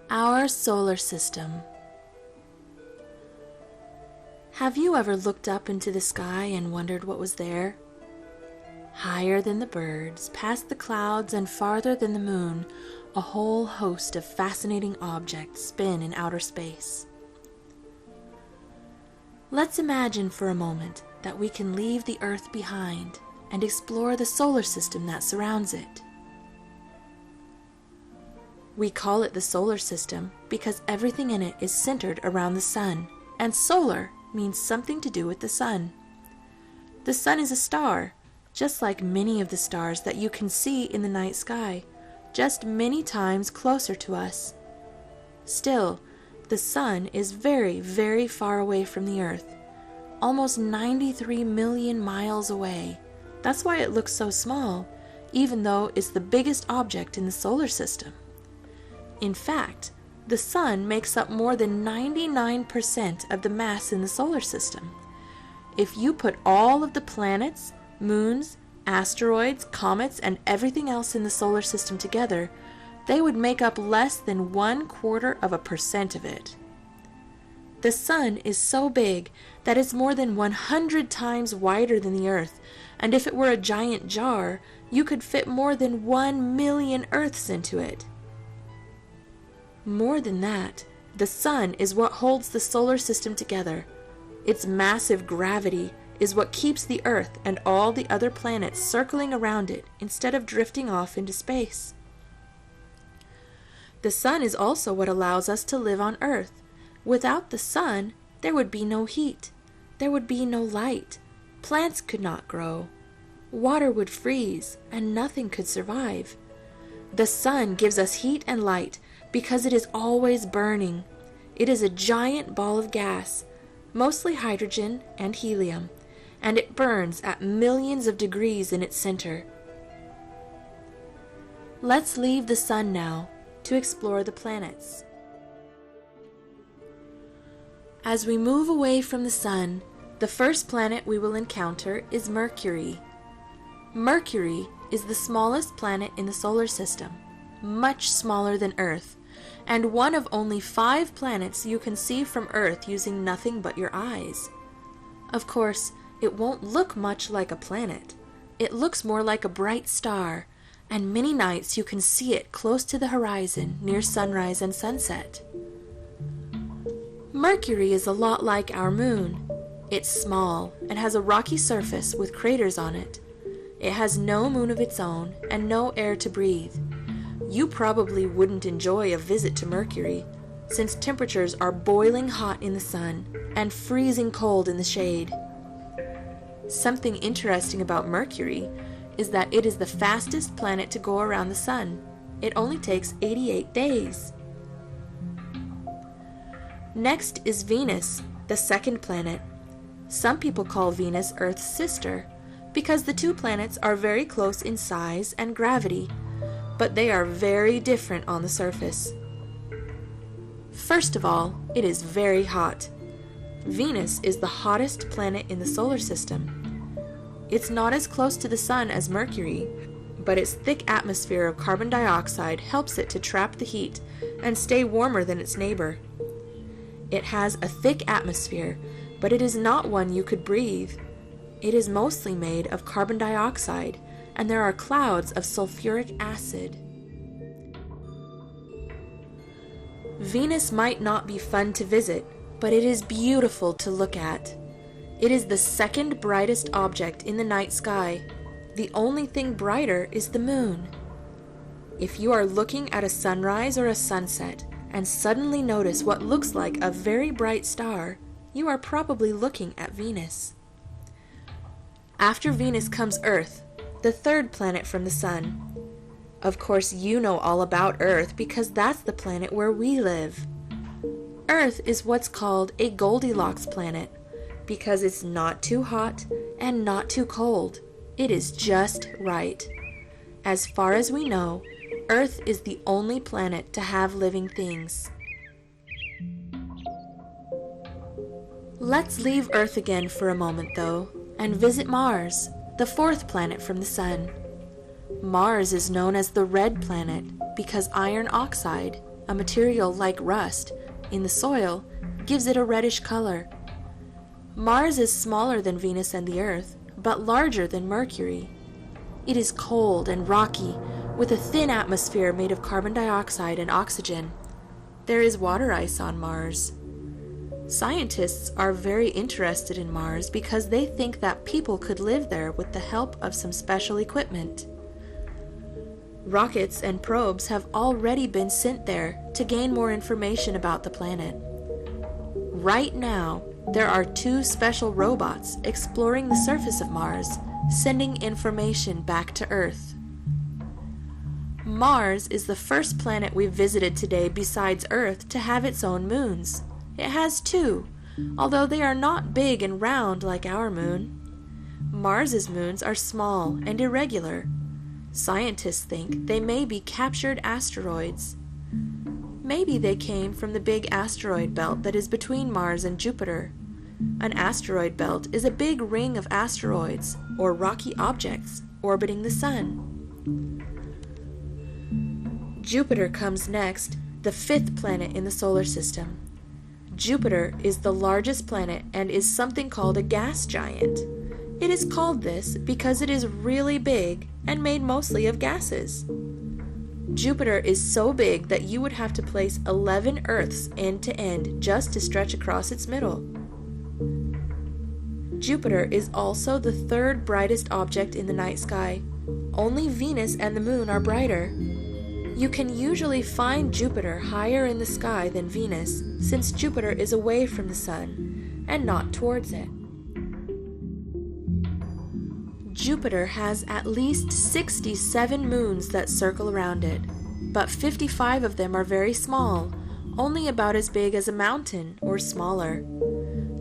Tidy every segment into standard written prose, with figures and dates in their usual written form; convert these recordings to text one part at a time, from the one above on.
Our solar system. Have you ever looked up into the sky and wondered what was there? Higher than the birds, past the clouds, and farther than the moon, a whole host of fascinating objects spin in outer space. Let's imagine for a moment that we can leave the Earth behind and explore the solar system that surrounds it. We call it the solar system because everything in it is centered around the sun, and solar means something to do with the sun. The sun is a star, just like many of the stars that you can see in the night sky, just many times closer to us. Still, the sun is very, very far away from the Earth, almost 93 million miles away. That's why it looks so small, even though it's the biggest object in the solar system. In fact, the sun makes up more than 99% of the mass in the solar system. If you put all of the planets, moons, asteroids, comets, and everything else in the solar system together, they would make up less than 0.25% of it. The sun is so big that it's more than 100 times wider than the Earth, and if it were a giant jar, you could fit more than 1 million Earths into it. More than that, the sun is what holds the solar system together. Its massive gravity is what keeps the Earth and all the other planets circling around it instead of drifting off into space. The sun is also what allows us to live on Earth. Without the sun, there would be no heat. There would be no light. Plants could not grow. Water would freeze, and nothing could survive. The sun gives us heat and light because it is always burning. It is a giant ball of gas, mostly hydrogen and helium, and it burns at millions of degrees in its center. Let's leave the sun now to explore the planets. As we move away from the sun, the first planet we will encounter is Mercury. Mercury is the smallest planet in the solar system, much smaller than Earth, and one of only 5 planets you can see from Earth using nothing but your eyes. Of course, it won't look much like a planet. It looks more like a bright star, and many nights you can see it close to the horizon near sunrise and sunset. Mercury is a lot like our moon. It's small and has a rocky surface with craters on it. It has no moon of its own and no air to breathe. You probably wouldn't enjoy a visit to Mercury, since temperatures are boiling hot in the sun and freezing cold in the shade. Something interesting about Mercury is that it is the fastest planet to go around the sun. It only takes 88 days. Next is Venus, the second planet. Some people call Venus Earth's sister because the two planets are very close in size and gravity, but they are very different on the surface. First of all, it is very hot. Venus is the hottest planet in the solar system. It's not as close to the sun as Mercury, but its thick atmosphere of carbon dioxide helps it to trap the heat and stay warmer than its neighbor. It has a thick atmosphere, but it is not one you could breathe. It is mostly made of carbon dioxide, and there are clouds of sulfuric acid. Venus might not be fun to visit, but it is beautiful to look at. It is the second brightest object in the night sky. The only thing brighter is the moon. If you are looking at a sunrise or a sunset and suddenly notice what looks like a very bright star, you are probably looking at Venus. After Venus comes Earth, the third planet from the sun. Of course, you know all about Earth because that's the planet where we live. Earth is what's called a Goldilocks planet because it's not too hot and not too cold. It is just right. As far as we know, Earth is the only planet to have living things. Let's leave Earth again for a moment, though, and visit Mars, the fourth planet from the sun. Mars is known as the red planet because iron oxide, a material like rust, in the soil gives it a reddish color. Mars is smaller than Venus and the Earth, but larger than Mercury. It is cold and rocky, with a thin atmosphere made of carbon dioxide and oxygen. There is water ice on Mars. Scientists are very interested in Mars because they think that people could live there with the help of some special equipment. Rockets and probes have already been sent there to gain more information about the planet. Right now, there are 2 special robots exploring the surface of Mars, sending information back to Earth. Mars is the first planet we've visited today besides Earth to have its own moons. It has 2, although they are not big and round like our moon. Mars's moons are small and irregular. Scientists think they may be captured asteroids. Maybe they came from the big asteroid belt that is between Mars and Jupiter. An asteroid belt is a big ring of asteroids, or rocky objects, orbiting the Sun. Jupiter comes next, the 5th planet in the solar system. Jupiter is the largest planet and is something called a gas giant. It is called this because it is really big and made mostly of gases. Jupiter is so big that you would have to place 11 Earths end to end just to stretch across its middle. Jupiter is also the 3rd brightest object in the night sky. Only Venus and the Moon are brighter. You can usually find Jupiter higher in the sky than Venus, since Jupiter is away from the Sun and not towards it. Jupiter has at least 67 moons that circle around it, but 55 of them are very small, only about as big as a mountain or smaller.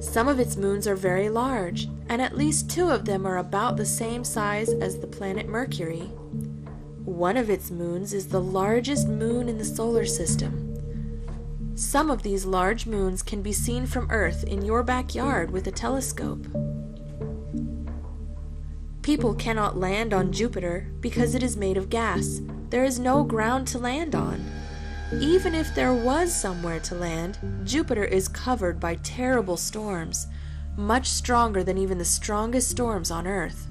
Some of its moons are very large, and at least 2 of them are about the same size as the planet Mercury. One of its moons is the largest moon in the solar system. Some of these large moons can be seen from Earth in your backyard with a telescope. People cannot land on Jupiter because it is made of gas. There is no ground to land on. Even if there was somewhere to land, Jupiter is covered by terrible storms, much stronger than even the strongest storms on Earth.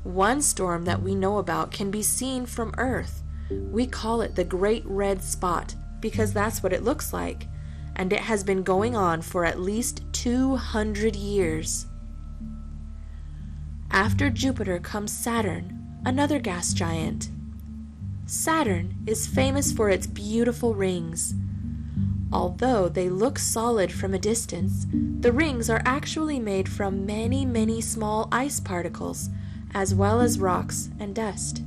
One storm that we know about can be seen from Earth. We call it the Great Red Spot because that's what it looks like, and it has been going on for at least 200 years. After Jupiter comes Saturn, another gas giant. Saturn is famous for its beautiful rings. Although they look solid from a distance, the rings are actually made from many, many small ice particles, as well as rocks and dust.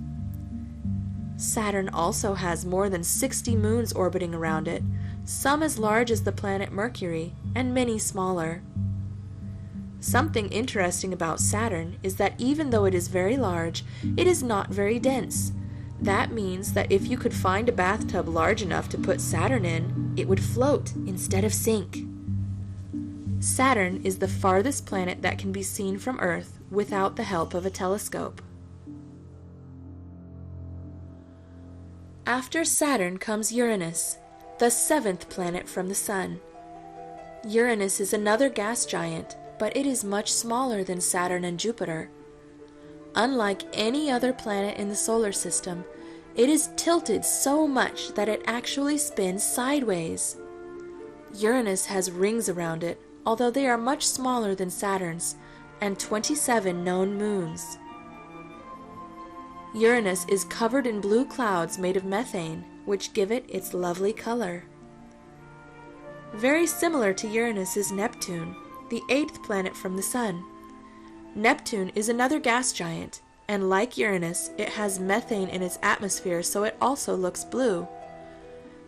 Saturn also has more than 60 moons orbiting around it, some as large as the planet Mercury, and many smaller. Something interesting about Saturn is that even though it is very large, it is not very dense. That means that if you could find a bathtub large enough to put Saturn in, it would float instead of sink. Saturn is the farthest planet that can be seen from Earth without the help of a telescope. After Saturn comes Uranus, the 7th planet from the Sun. Uranus is another gas giant, but it is much smaller than Saturn and Jupiter. Unlike any other planet in the solar system, it is tilted so much that it actually spins sideways. Uranus has rings around it, although they are much smaller than Saturn's, and 27 known moons. Uranus is covered in blue clouds made of methane, which give it its lovely color. Very similar to Uranus is Neptune, the 8th planet from the Sun. Neptune is another gas giant, and like Uranus, it has methane in its atmosphere, so it also looks blue.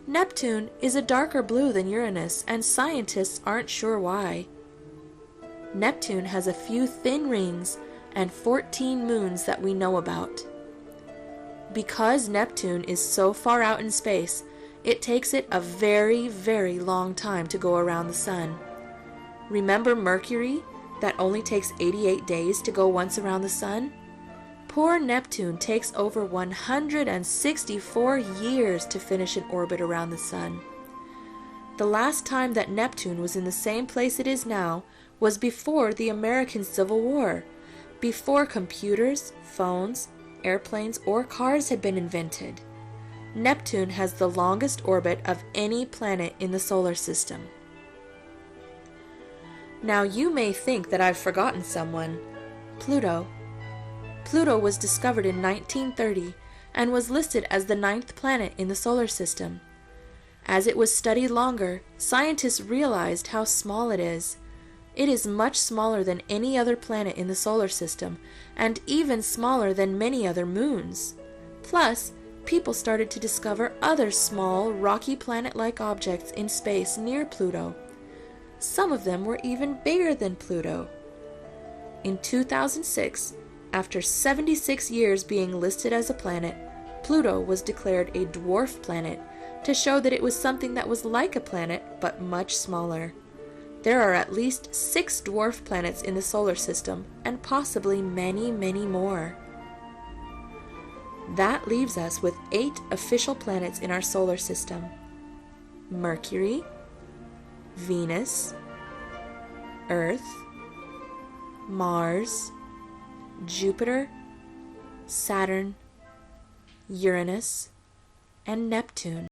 Neptune is a darker blue than Uranus, and scientists aren't sure why. Neptune has a few thin rings and 14 moons that we know about. Because Neptune is so far out in space, it takes it a very, very long time to go around the Sun. Remember Mercury, that only takes 88 days to go once around the Sun? Poor Neptune takes over 164 years to finish an orbit around the sun. The last time that Neptune was in the same place it is now was before the American Civil War, before computers, phones, airplanes, or cars had been invented. Neptune has the longest orbit of any planet in the solar system. Now you may think that I've forgotten someone. Pluto. Pluto was discovered in 1930 and was listed as the 9th planet in the solar system. As it was studied longer, scientists realized how small it is. It is much smaller than any other planet in the solar system, and even smaller than many other moons. Plus, people started to discover other small, rocky planet-like objects in space near Pluto. Some of them were even bigger than Pluto. In 2006, after 76 years being listed as a planet, Pluto was declared a dwarf planet to show that it was something that was like a planet but much smaller. There are at least 6 dwarf planets in the solar system and possibly many, many more. That leaves us with 8 official planets in our solar system: Mercury, Venus, Earth, Mars, Jupiter, Saturn, Uranus, and Neptune.